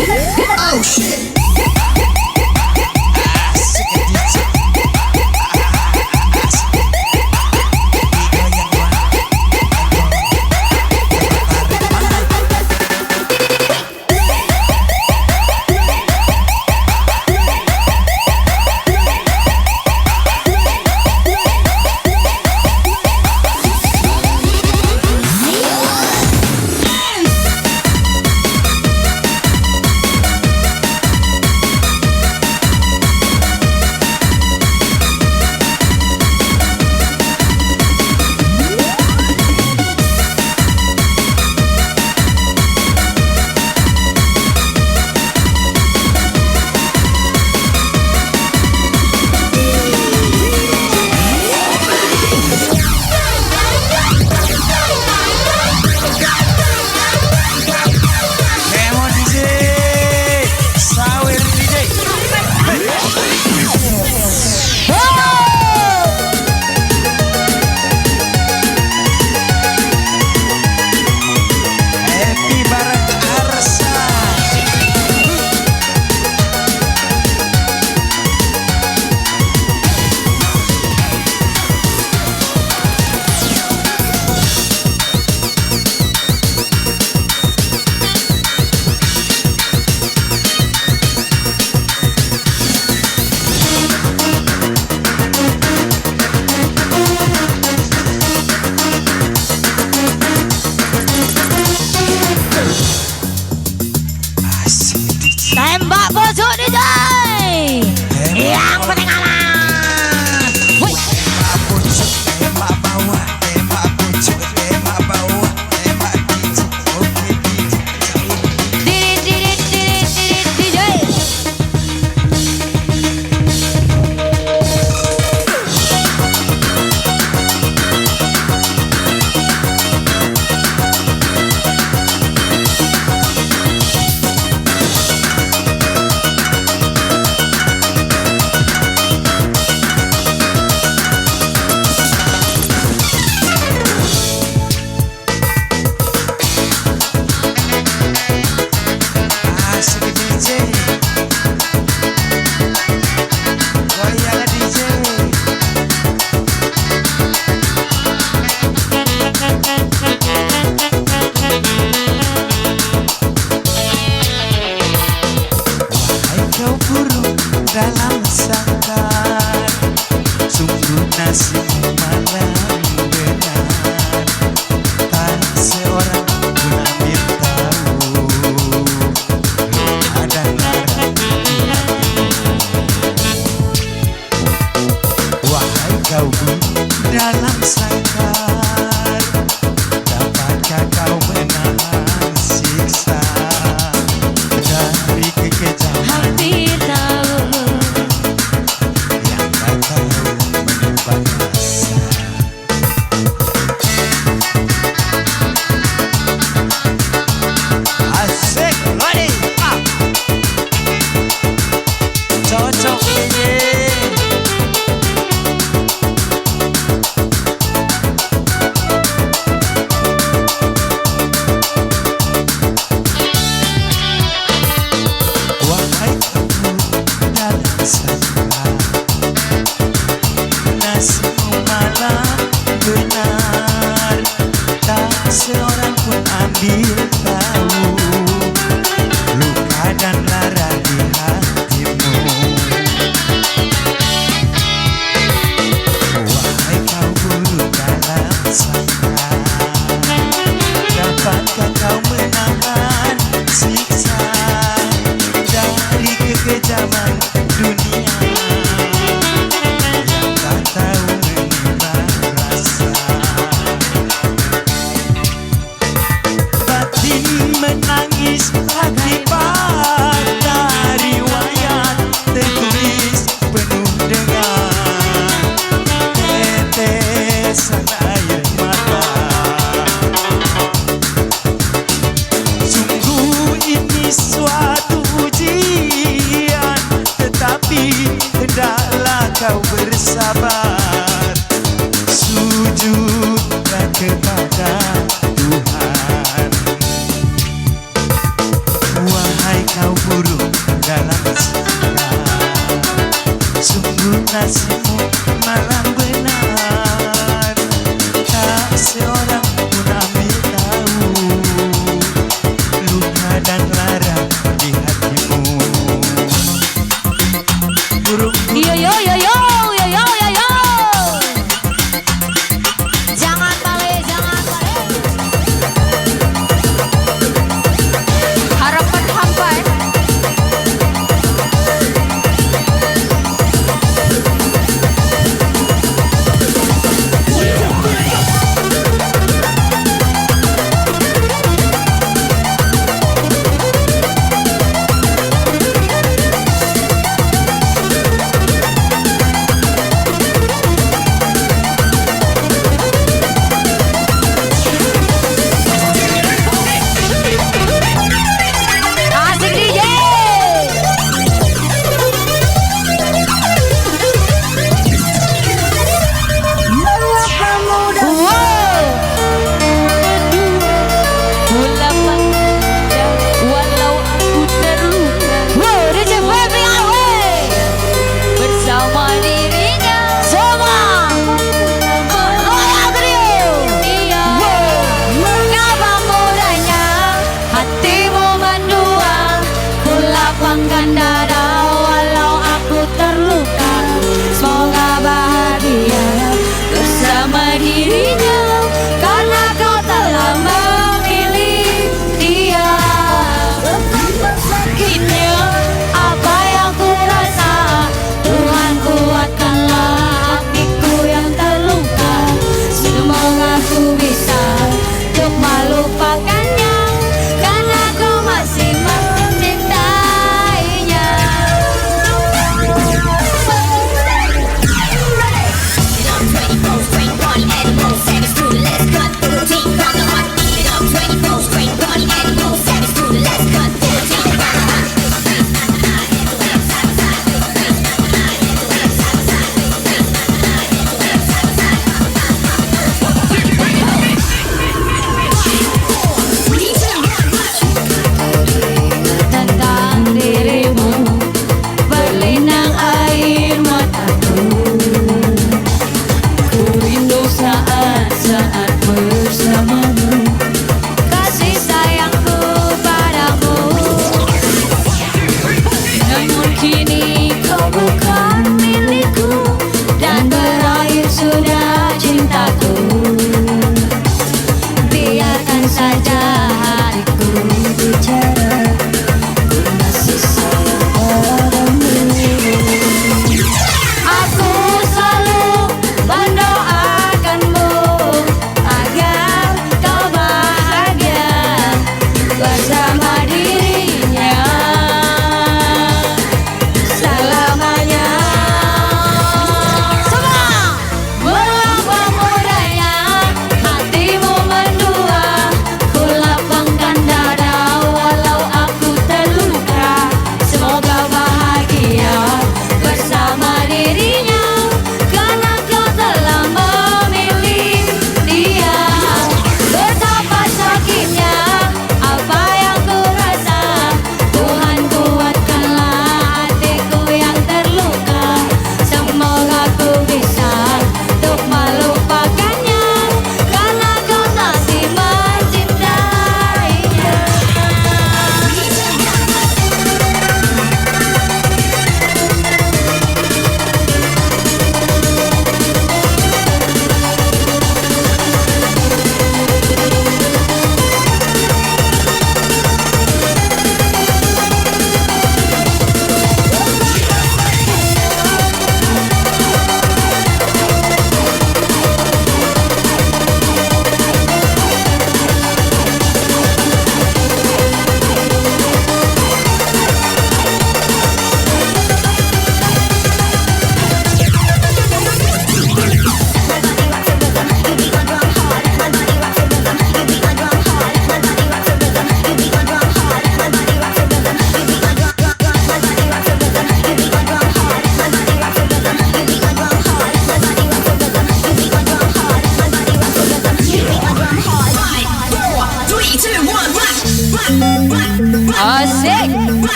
Oh shit. Tembak bosok DJ yang ketinggalan. Woi. Tembak bawah, tembak pucuk, tembak bawah, tembak DJ. Oke DJ. dalam sangkar, sungguh nasibmu malam benar. Tak seorang pun ambil tahu, luka dan lara di hatimu. Wahai kau dalam sangkar, dapatkah kau menahan siksa dari kekejaman? Hampir tahu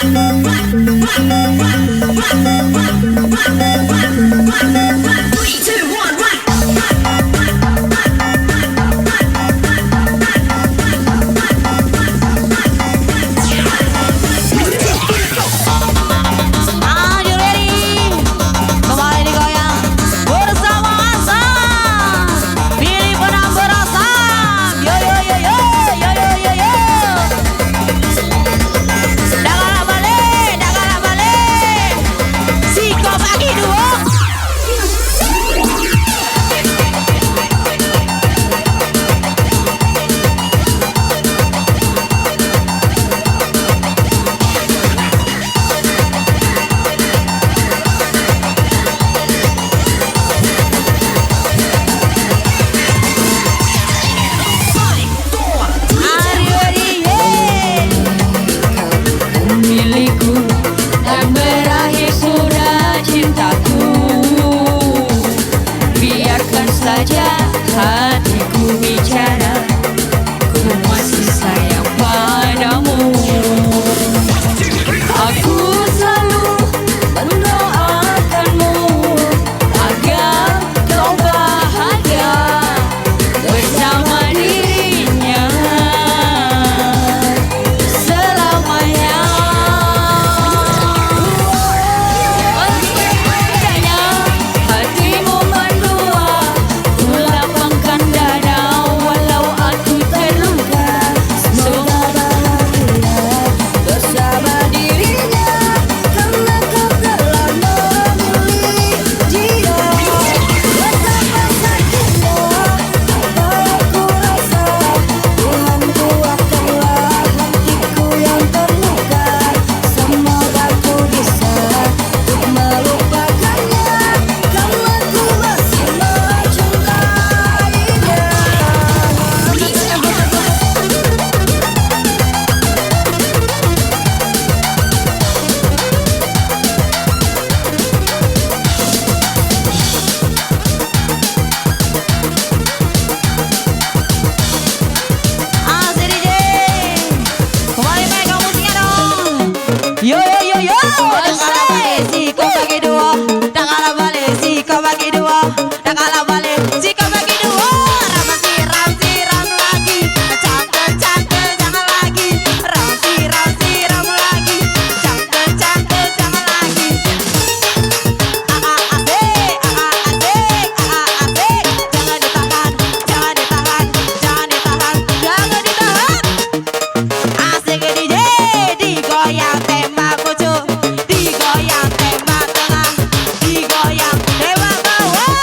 Are you ready? Kembali digoyang bersama Asa. Pilih penambah rasa. Yo yo yo yo yo yo yo yo. Dagala balik. Si kau bagi dua. Are you ready? Milikku dan berakhir sudah cintaku. Biarkan saja hatiku bicara, ku masih sayang padamu. Aku selalu mendoakanmu agar kau bahagia bersama dirinya selamanya. Andainya hatimu mendua, ku lapangkan dada walau aku terluka. Semoga bahagia bersama dirinya, karena kau telah memilih dia. Betapa sakitnya apa aku rasa, Tuhan kuatkanlah hatiku yang terluka. Semoga ku bisa untuk melupakannya, karena ku masih mencintainya. Asik DJ. Kembali pegang musiknya dong. Yo yo yo yo. Dagala balik si kau bagi dua. Dagala balik si kau bagi dua. Dagala balik si kau bagi dua. Siram lagi. Cangkel jangan lagi. Siram lagi. Cangkel jangan lagi. Asik. Jangan ditahan. Asik DJ, digoyang tembak ujung, digoyang tembak tengah, digoyang tembak bawah.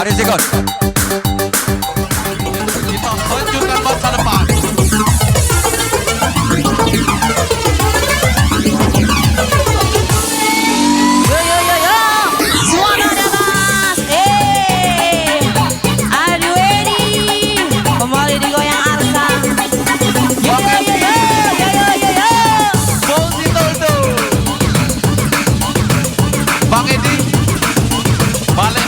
Mari Sikon. Kita lanjutkan masa depan. Yo yo yo yo. Semuanya ada mas. Are you ready? Kembali digoyang Arsa. Yo yo yo yo yo yo yo yo. Fauzi Toldo. Bang Edi. Balik.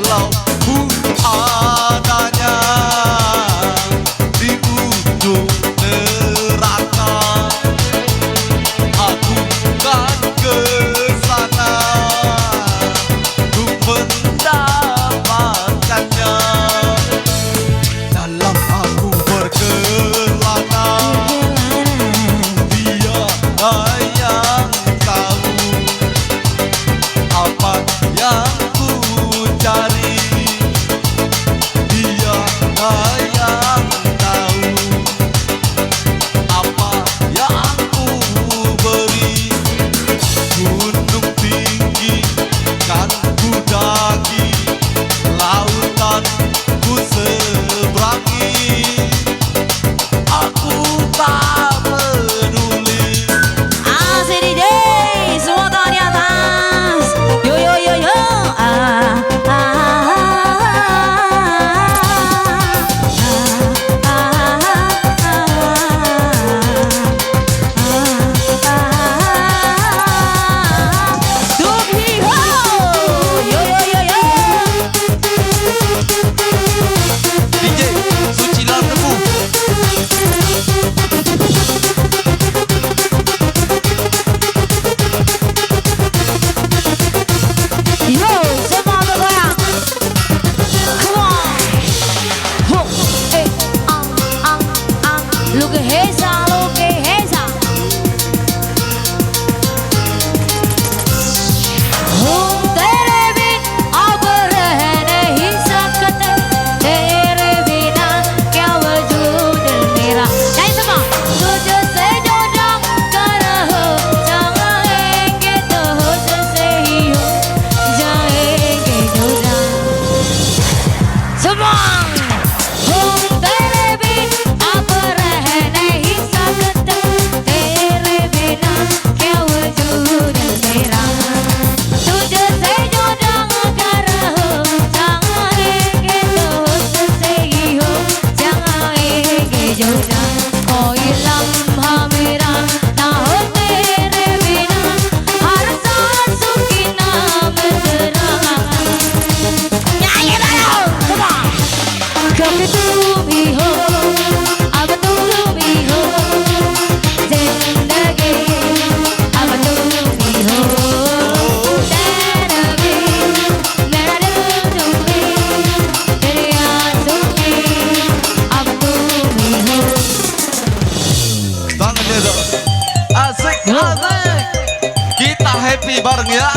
Walau ku adanya di ujung neraka, aku kan ke sana untuk mendapatkannya. Dalam aku berkelana, dia yang tahu apa yang ku cari. Dia yang tahu apa yang ku beri. Gunung tinggi kan ku daki, lautan ku seberangi. Aku tak peduli. Asik DJ, semua tangan di atas. Yo yo yo yo. Tuhi ho. Yo yo yo yo. DJ Suci Lam Tebu. Yo, semua bergoyang. Come on. Ho, Look at Heza, look at Heza. तेरे बिन अब रह नहीं सकते, तेरे बिना क्या वजूद मेरा. Nyanyi semua. तुझसे जो जंग कर हो जाएंगे, तो तुझसे ही हो जाएंगे जो जान. Semua. तेरे बिन अब रह नहीं सकते, तेरे बिना क्या वजूद मेरा. तुझसे जो जंग कर हो जाएंगे, तो तुझसे ही हो जाएंगे जो जान. कोई लम्हा मेरा ना हो तेरे बिना, हर सांस की नाम तेरा. Nyanyi bareng, come on. Kami तुम ही हो, अब तुम ही हो, जिंदगी अब तुम ही हो. तेरा भी मेरा दिल तुम ही, तेरे आंसू भी अब तुम ही हो. Tangan dia dong. Asik, asik. Kita happy bareng ya.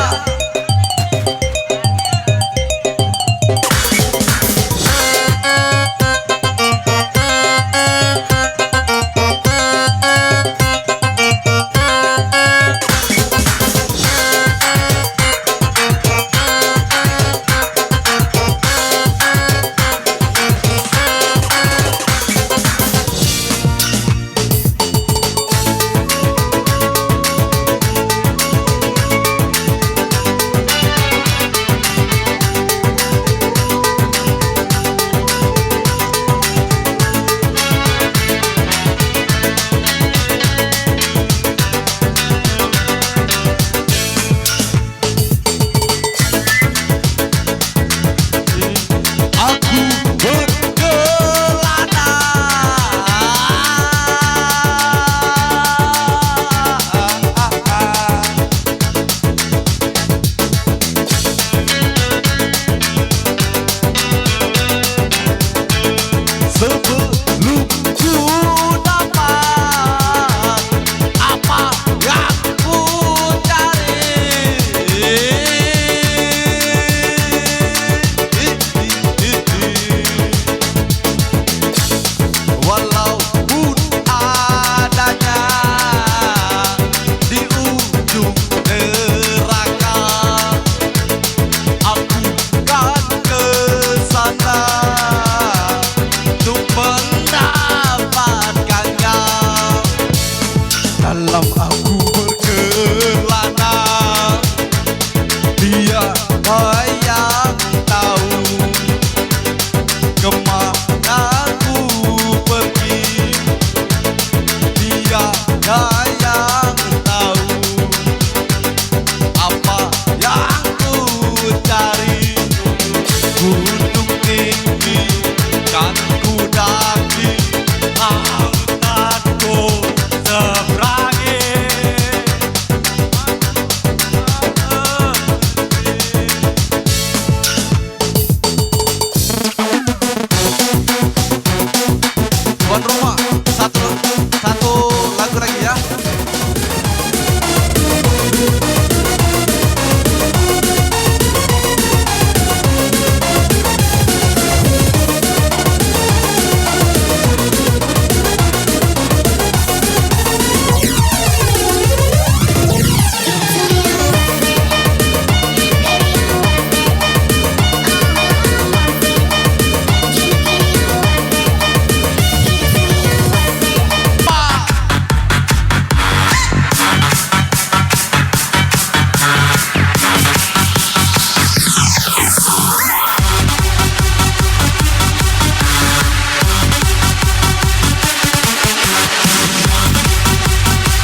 gunung tinggi kan ku daki, lautanku seberangi. Tuan rumah, satu lagu lagi ya.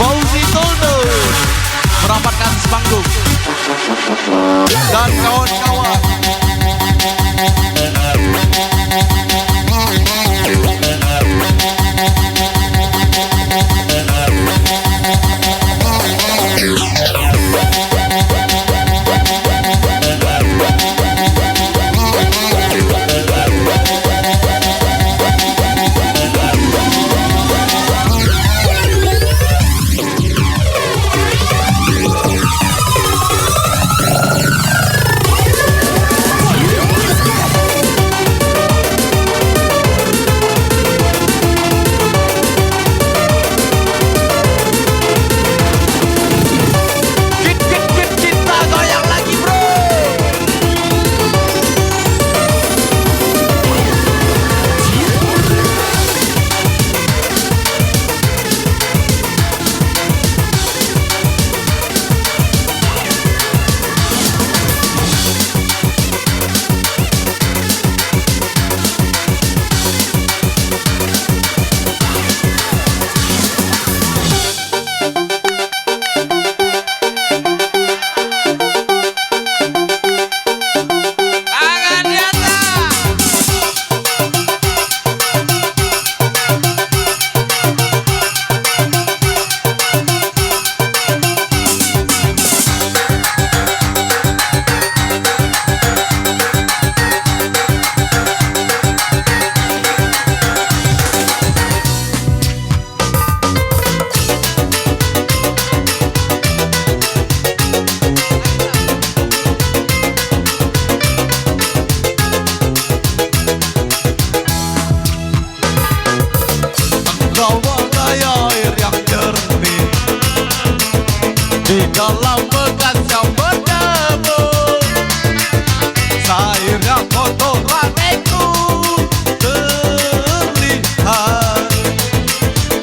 Fauzi Toldo merapatkan sepanggung dan kawan-kawan. Kita goyang lagi bro. Tangan di atas. Engkau bagai air yang jernih di dalam bekas yang berdebu. Sairnya kotoran itu terlihat,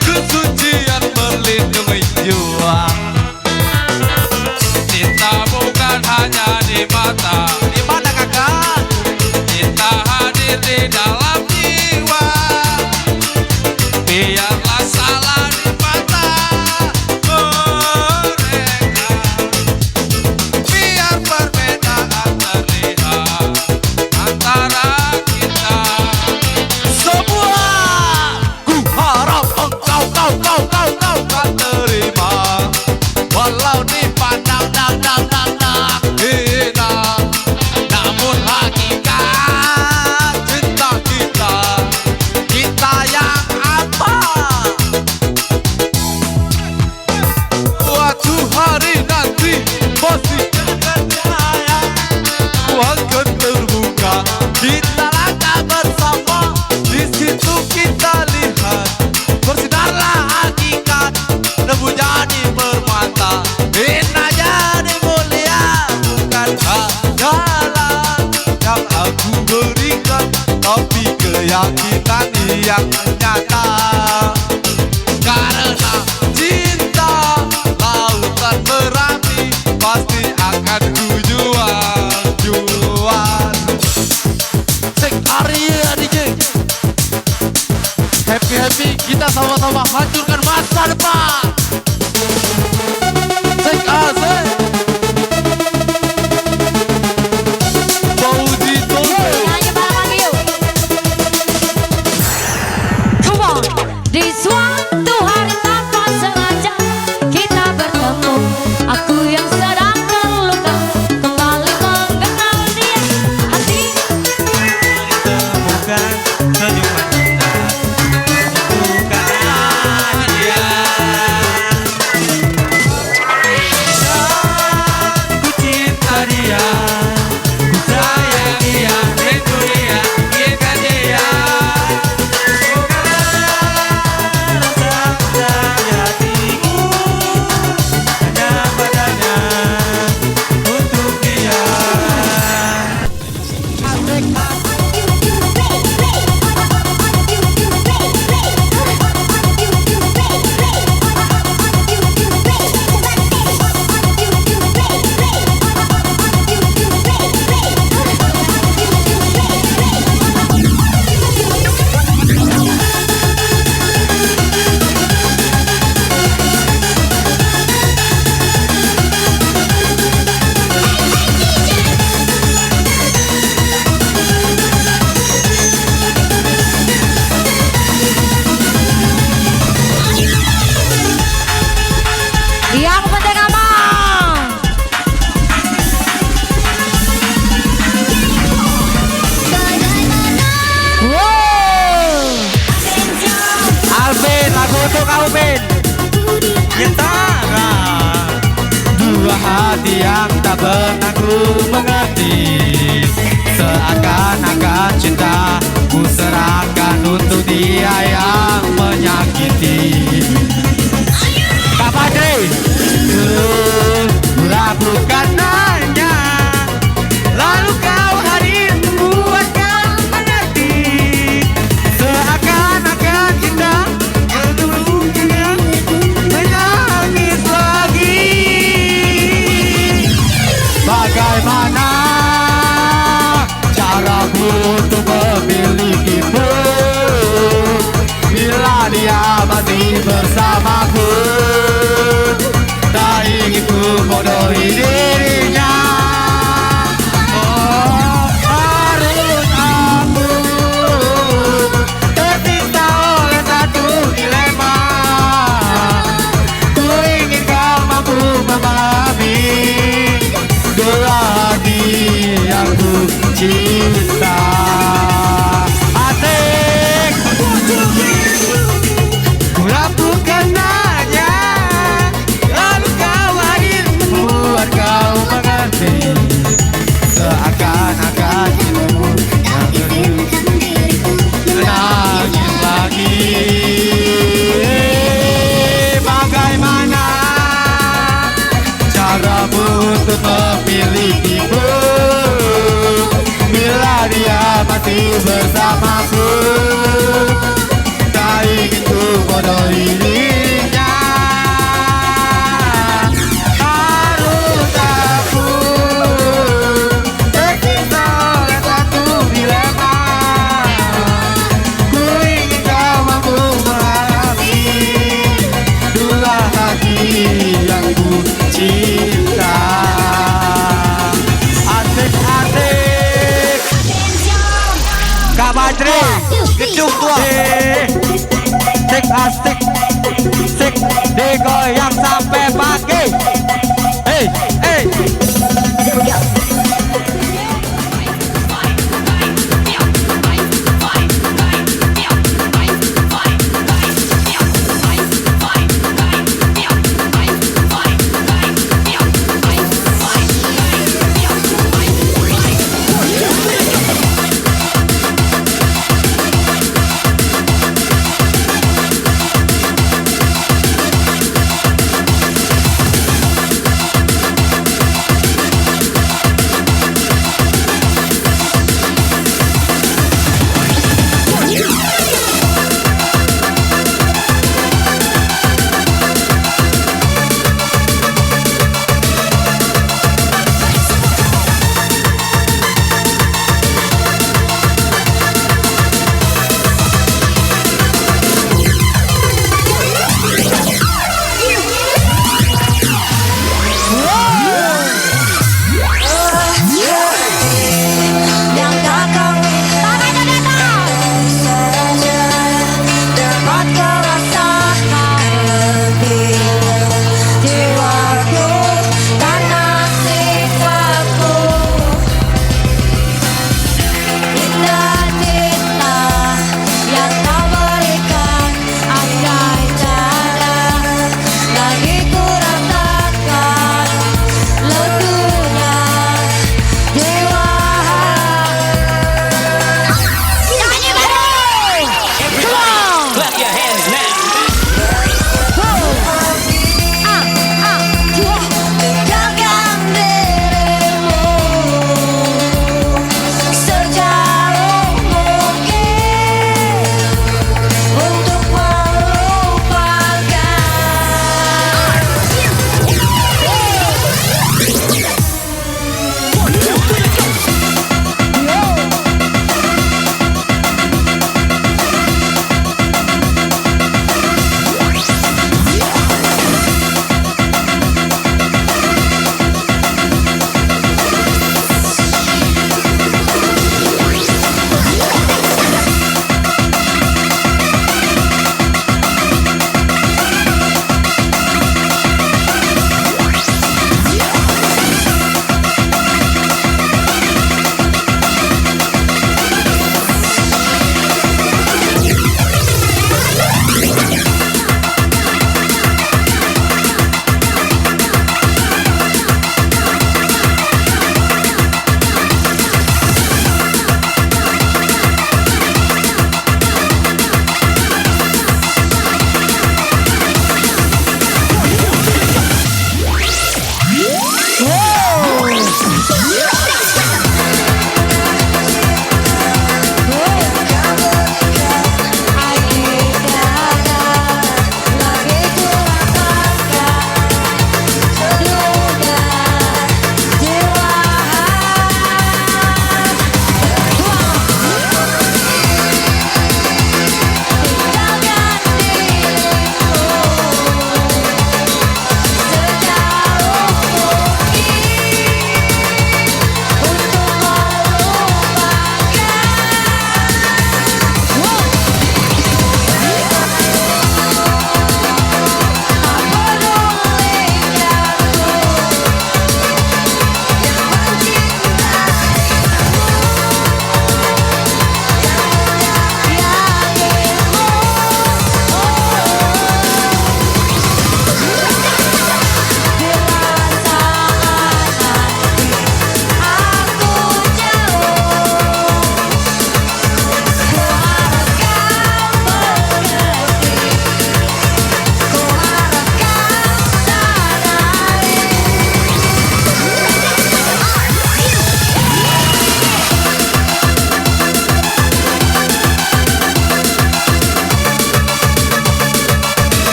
kesucian melindungi jiwa. Cinta bukan hanya di mata. Di mana kakak? Cinta hadir di dalam jiwa. Biarlah salah di mata mereka, biar perbedaan terlihat antara kita semua. Ku harap engkau kan terima, walau dipandang hina, namun hakikat cinta kita yang apa? Suatu hari nanti pasti akan jaya, akan terbuka, kita langkah bersama. Di situ kita lihat bersinarlah hakikat, debu jadi permata, hina jadi mulia. Bukan jalan yang aku berikan, tapi keyakinan yang nyata. Karena cinta lautan berapi, pasti akan ku jual. Cek Arya DJ. Happy kita sama-sama hancurkan masa depan. Cek Asik. Fauzi Toldo. Yang penting aman. Wow. Alvin, lagu untuk kamu Vin. Nyentara dua hati yang tak pernah ku mengerti, seakan-akan cinta ku serahkan untuk dia yang menyakiti. Kak Fadri, bukan nanya, lalu kau hadir buat kau mengerti, seakan-akan kita kedua menangis lagi. Bagaimana caraku untuk memilikimu bila dia masih bersamaku? Tak ingin ku bodohi dirinya. Oh, harus aku tersiksa oleh satu dilema. Ku ingin kau mampu memahami dua hati yang ku cinta. Asik. Ku lakukan nanya, lalu kau hadir buat kau mengerti, seakan-akan hidupmu yang menangis lagi. Bagaimana caramu untuk memilikimu bila dia masih bersamaku? Tak ingin ku bodohi dirinya. Harus aku tersiksa oleh satu dilema. Ku ingin kau mampu memahami dua hati yang ku cinta. Asik-asik Kak Badri, gedung tua. Asik, sik, digoyang sampai pagi. Hey, hey.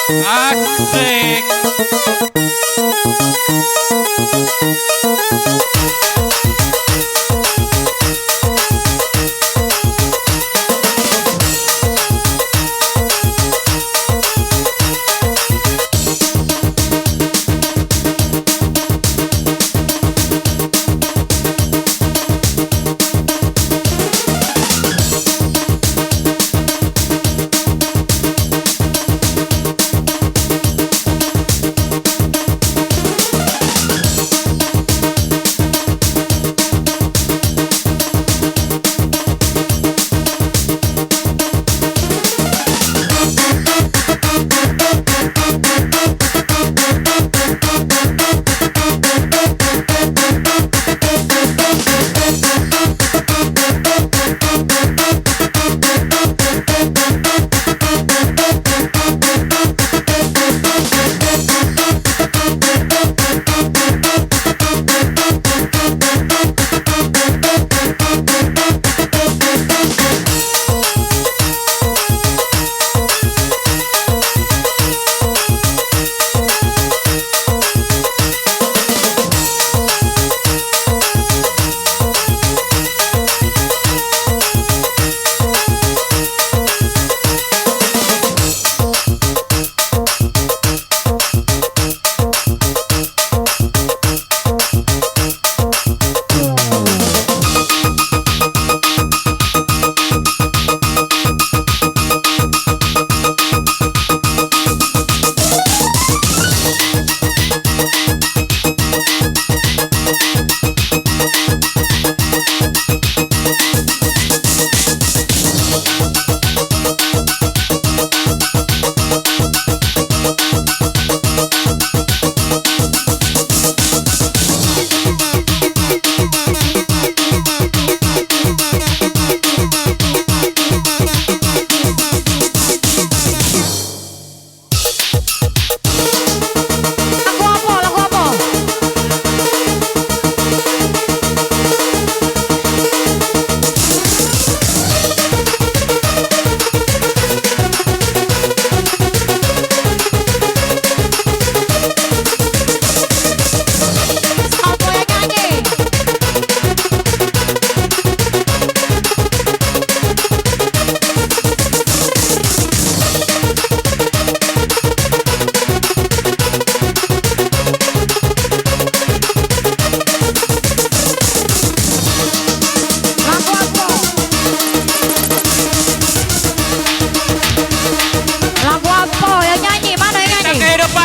Asik.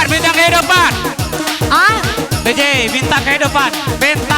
Bintang kehidupan. Ah, BJ, bintang kehidupan. Bintang